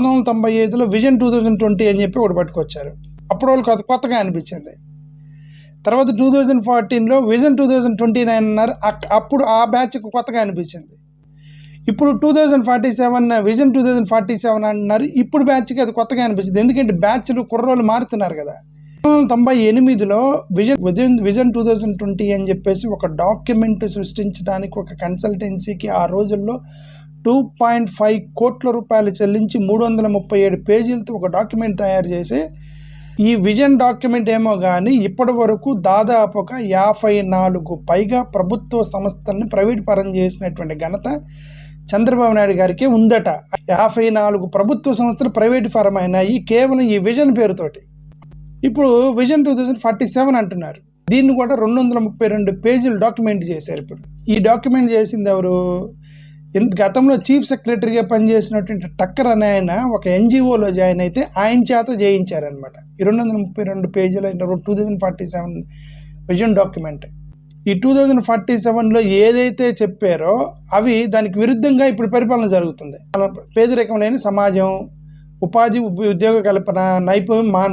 1995లో vision 2020 అని చెప్పి ఒకటి పట్టుకొచ్చారు. అప్పుడు వాళ్ళు కొత్తగా అనిపించింది. తర్వాత 2014లో విజన్ 2029 అన్నారు. అప్పుడు ఆ బ్యాచ్కి కొత్తగా అనిపించింది. ఇప్పుడు 2047 విజన్ 2047 అంటున్నారు. ఇప్పుడు బ్యాచ్కి అది కొత్తగా అనిపించింది. ఎందుకంటే బ్యాచ్లు కుర్రోళ్ళు మారుతున్నారు కదా. 1998లో విజన్ 2020 అని చెప్పేసి ఒక డాక్యుమెంట్ సృష్టించడానికి ఒక కన్సల్టెన్సీకి ఆ రోజుల్లో 2.5 కోట్ల రూపాయలు చెల్లించి 337 పేజీలతో ఒక డాక్యుమెంట్ తయారు చేసి, ఈ విజన్ డాక్యుమెంట్ ఏమో కానీ ఇప్పటి వరకు దాదాపుగా 54 పైగా ప్రభుత్వ సంస్థలను ప్రైవేట్ పరం చేసినటువంటి ఘనత చంద్రబాబు నాయుడు గారికి ఉందట. 54 ప్రభుత్వ సంస్థలు ప్రైవేట్ పరం అయినాయి కేవలం ఈ విజన్ పేరుతోటి. ఇప్పుడు విజన్ 2047 అంటున్నారు. దీన్ని కూడా 232 పేజీలు డాక్యుమెంట్ చేశారు. ఇప్పుడు ఈ డాక్యుమెంట్ చేసింది ఎవరు? గతంలో చీఫ్ సెక్రటరీగా పనిచేసినటువంటి టక్కర్ అనే ఆయన ఒక ఎన్జిఓలో జాయిన్ అయితే ఆయన చేత చేయించారనమాట. ఈ 232 పేజీల 2047 విజన్ డాక్యుమెంట్. ఈ 2047లో ఏదైతే చెప్పారో అవి దానికి విరుద్ధంగా ఇప్పుడు పరిపాలన జరుగుతుంది. పేదరికం లేని సమాజం, ఉపాధి ఉద్యోగ కల్పన,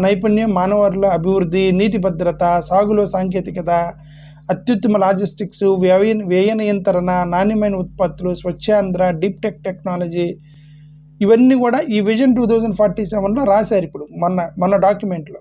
నైపుణ్యం, మానవ వనరుల అభివృద్ధి, నీటి భద్రత, సాగులో సాంకేతికత, అత్యుత్తమ లాజిస్టిక్స్, వ్యయ నియంత్రణ, నాణ్యమైన ఉత్పత్తులు, స్వచ్ఛాంధ్ర, డీప్ టెక్నాలజీ, ఇవన్నీ కూడా ఈ విజన్ 2047లో రాశారు. ఇప్పుడు మొన్న డాక్యుమెంట్లో